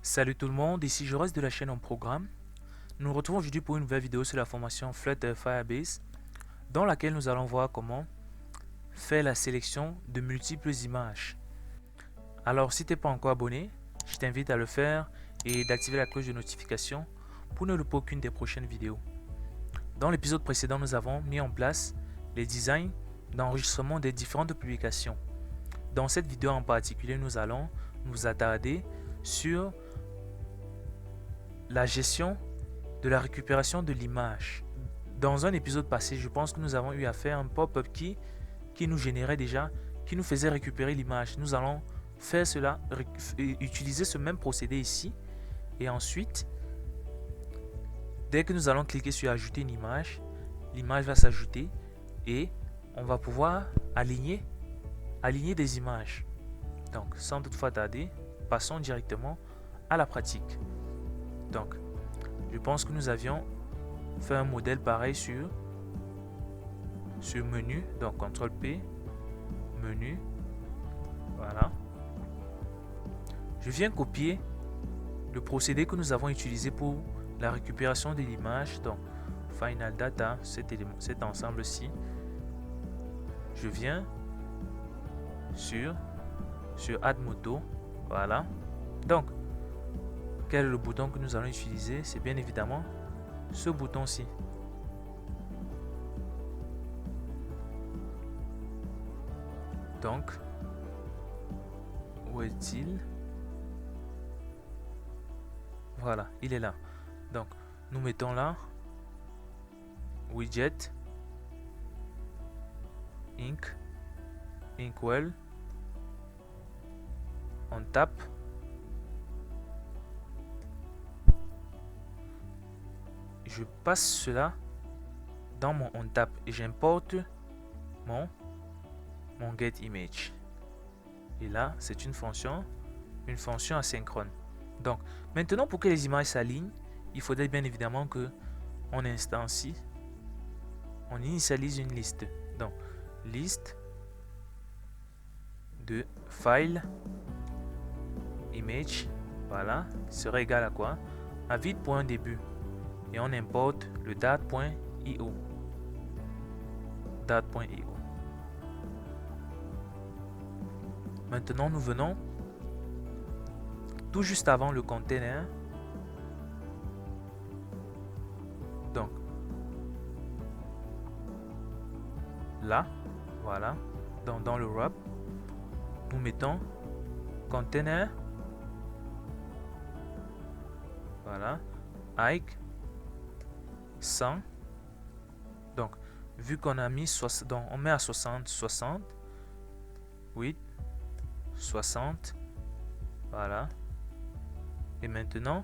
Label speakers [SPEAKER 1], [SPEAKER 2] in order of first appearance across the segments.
[SPEAKER 1] Salut tout le monde, ici je reste de la chaîne en programme. Nous nous retrouvons aujourd'hui pour une nouvelle vidéo sur la formation Flutter Firebase, dans laquelle nous allons voir comment faire la sélection de multiples images. Alors si tu n'es pas encore abonné, je t'invite à le faire et d'activer la cloche de notification pour ne louper aucune des prochaines vidéos. Dans l'épisode précédent, nous avons mis en place les designs d'enregistrement des différentes publications. Dans cette vidéo en particulier, nous allons nous attarder sur la gestion de la récupération de l'image. Dans un épisode passé, je pense que nous avons eu à faire un pop-up key qui nous générait déjà, qui nous faisait récupérer l'image. Nous allons faire cela, utiliser ce même procédé ici. Et ensuite, dès que nous allons cliquer sur ajouter une image, l'image va s'ajouter et on va pouvoir aligner des images. Donc, sans toutefois tarder, passons directement à la pratique. Donc, je pense que nous avions fait un modèle pareil sur menu, donc CTRL P, menu, voilà. Je viens copier le procédé que nous avons utilisé pour la récupération de l'image, donc Final Data, cet ensemble-ci. Je viens sur Add Moto, voilà. Donc, quel est le bouton que nous allons utiliser? C'est bien évidemment ce bouton-ci. Donc, où est-il? Voilà, il est là. Donc, nous mettons là widget, Inkwell, on tape, je passe cela dans mon on tape et j'importe mon get image. Et là, c'est une fonction asynchrone. Donc, maintenant pour que les images s'alignent, il faudrait bien évidemment que on initialise une liste. Donc, liste de file image, voilà, sera égal à quoi? À vide.début. Et on importe le date.io. Maintenant, nous venons tout juste avant le container. Donc, là, voilà, dans le wrap, nous mettons container, voilà, Ike 100. Donc, vu qu'on a mis 60, donc on met à 60, 8, 60, voilà. Et maintenant,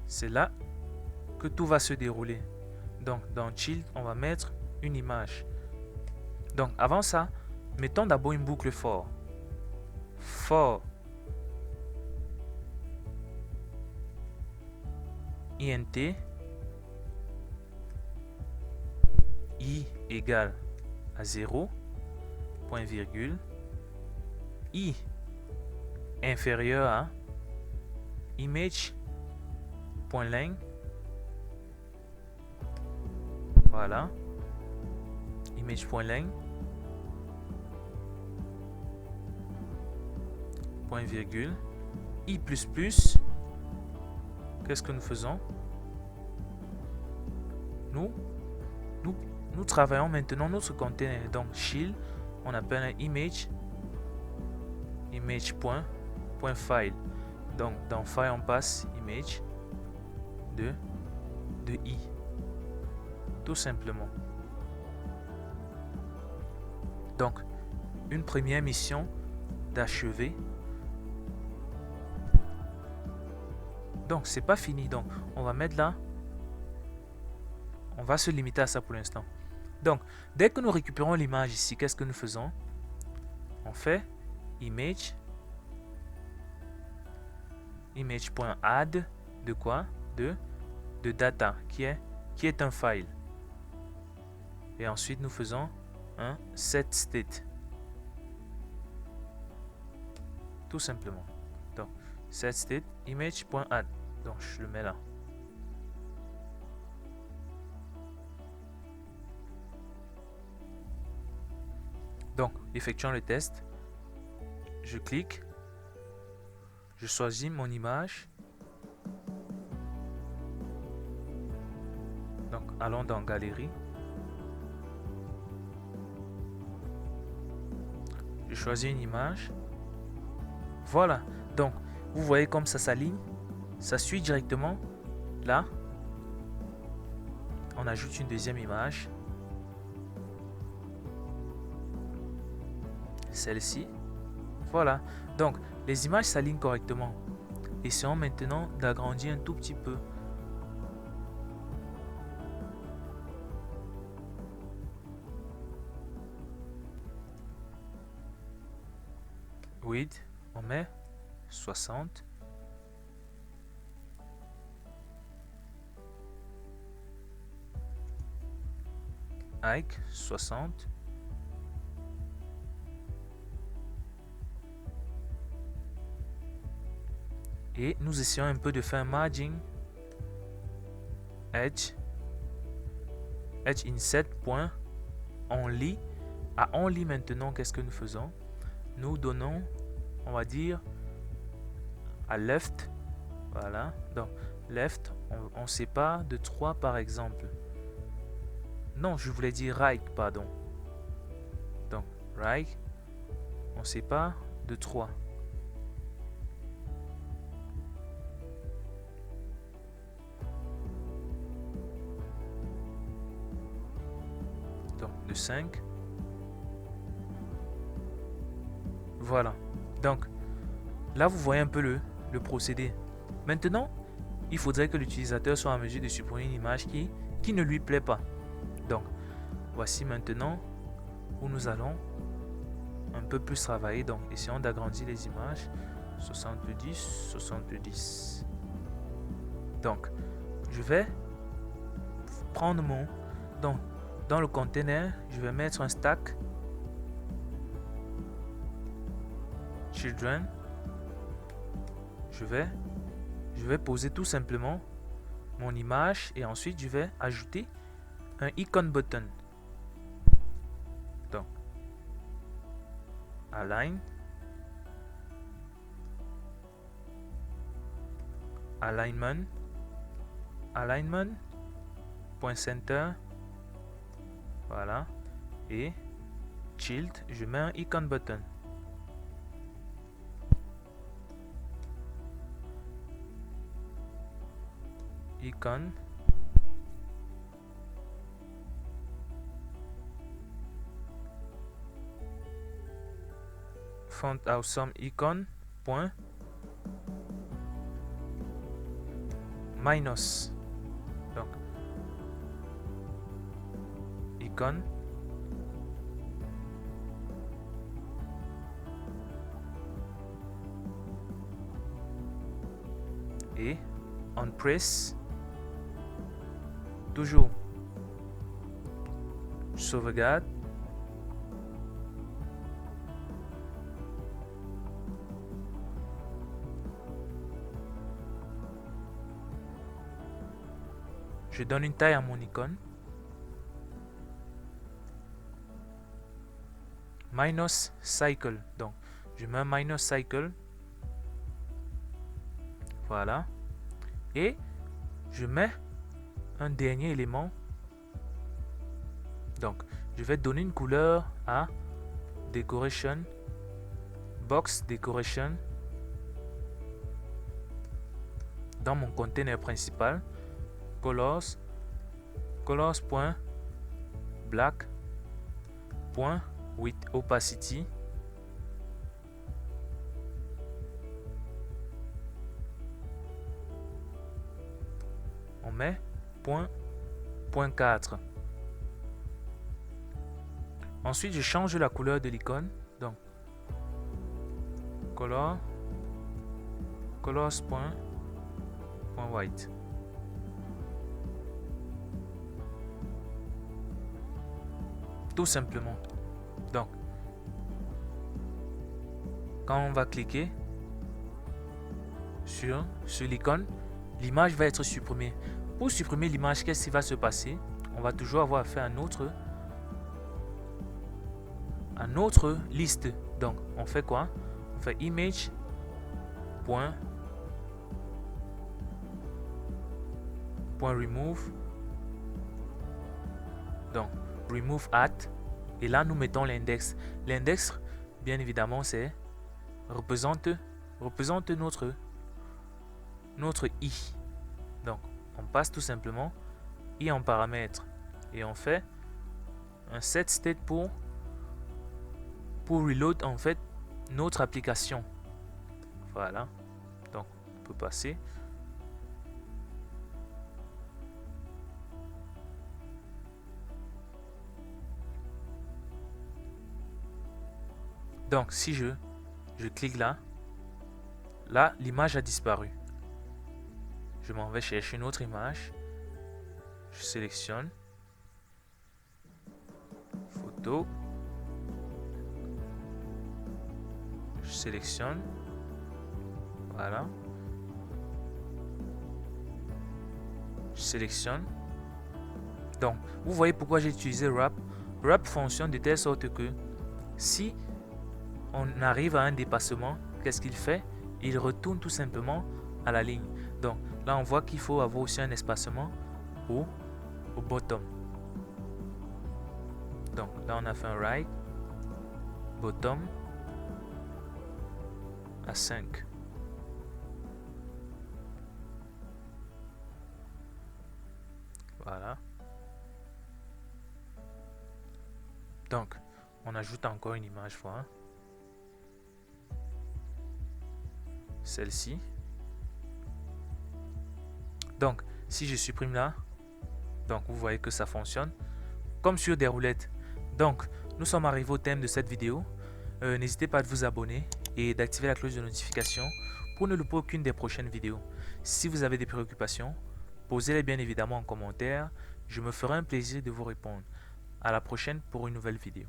[SPEAKER 1] c'est là que tout va se dérouler. Donc, dans Child, on va mettre une image. Donc, avant ça, mettons d'abord une boucle for int i égale à 0, point virgule, i inférieur à image.len, voilà, image.len, point virgule, i++, qu'est-ce que nous faisons? Nous travaillons maintenant notre container. Donc, shield, on appelle un image.file. Donc, dans file, on passe image de i. Tout simplement. Donc, une première mission d'achever. Donc, c'est pas fini. Donc, on va mettre là. On va se limiter à ça pour l'instant. Donc, dès que nous récupérons l'image ici, qu'est-ce que nous faisons? On fait image.add de quoi? De data, qui est un file. Et ensuite, nous faisons un set state. tout simplement. Donc, set state image.add. Donc, je le mets là. Donc, effectuons le test. Je clique. Je choisis mon image. Donc, allons dans Galerie. Je choisis une image. Voilà. Donc, vous voyez comme ça s'aligne. Ça suit directement. Là. On ajoute une deuxième image. Celle-ci. Voilà. Donc, les images s'alignent correctement. Essayons maintenant d'agrandir un tout petit peu. Width, on met 60. Height, 60. Et nous essayons un peu de faire un margin. Edge inset point only. À only maintenant, qu'est-ce que nous faisons? Nous donnons, on va dire, à left. Voilà. Donc, left, on sépare de 3 par exemple. Non, je voulais dire right, pardon. Donc, right, on sépare de 3. Donc, de 5. Voilà. Donc, là, vous voyez un peu le procédé. Maintenant, il faudrait que l'utilisateur soit en mesure de supprimer une image qui ne lui plaît pas. Donc, voici maintenant où nous allons un peu plus travailler. Donc, essayons d'agrandir les images. 70, 70. Donc, je vais prendre dans le container, je vais mettre un stack children. Je vais poser tout simplement mon image et ensuite je vais ajouter un icon button. Donc, align, alignment, point center, voilà, et child, je mets un icon button. Icon, font awesome icon point minus. Donc, icon, et on press, toujours sauvegarde, je donne une taille à mon icône, minus cycle, donc je mets un minus cycle, voilà, et je mets un dernier élément. Donc, je vais donner une couleur à decoration, box decoration, dans mon container principal, colors.black.with opacity, on met point 4. Ensuite, je change la couleur de l'icône. Donc, colors.white. Tout simplement. Donc, quand on va cliquer sur l'icône, l'image va être supprimée. Pour supprimer l'image, qu'est-ce qui va se passer? On va toujours avoir affaire à notre liste. Donc, on fait quoi? On fait image point remove. Donc, remove at. Et là, nous mettons l'index. L'index, bien évidemment, c'est représente notre i. Donc, on passe tout simplement i en paramètre et on fait un set state pour reload en fait notre application. Voilà. Donc, on peut passer. Donc, si je clique là, l'image a disparu. Je m'en vais chercher une autre image. Je sélectionne. Photo. Je sélectionne. Voilà. Je sélectionne. Donc, vous voyez pourquoi j'ai utilisé Wrap. Wrap fonctionne de telle sorte que si on arrive à un dépassement, qu'est-ce qu'il fait? Il retourne tout simplement à la ligne. Donc, là, on voit qu'il faut avoir aussi un espacement au bottom. Donc, là, on a fait un right, bottom à 5. Voilà. Donc, on ajoute encore une image, voilà. Celle-ci. Donc, si je supprime là, donc vous voyez que ça fonctionne comme sur des roulettes. Donc, nous sommes arrivés au thème de cette vidéo. N'hésitez pas à vous abonner et d'activer la cloche de notification pour ne louper aucune des prochaines vidéos. Si vous avez des préoccupations, posez-les bien évidemment en commentaire. Je me ferai un plaisir de vous répondre. À la prochaine pour une nouvelle vidéo.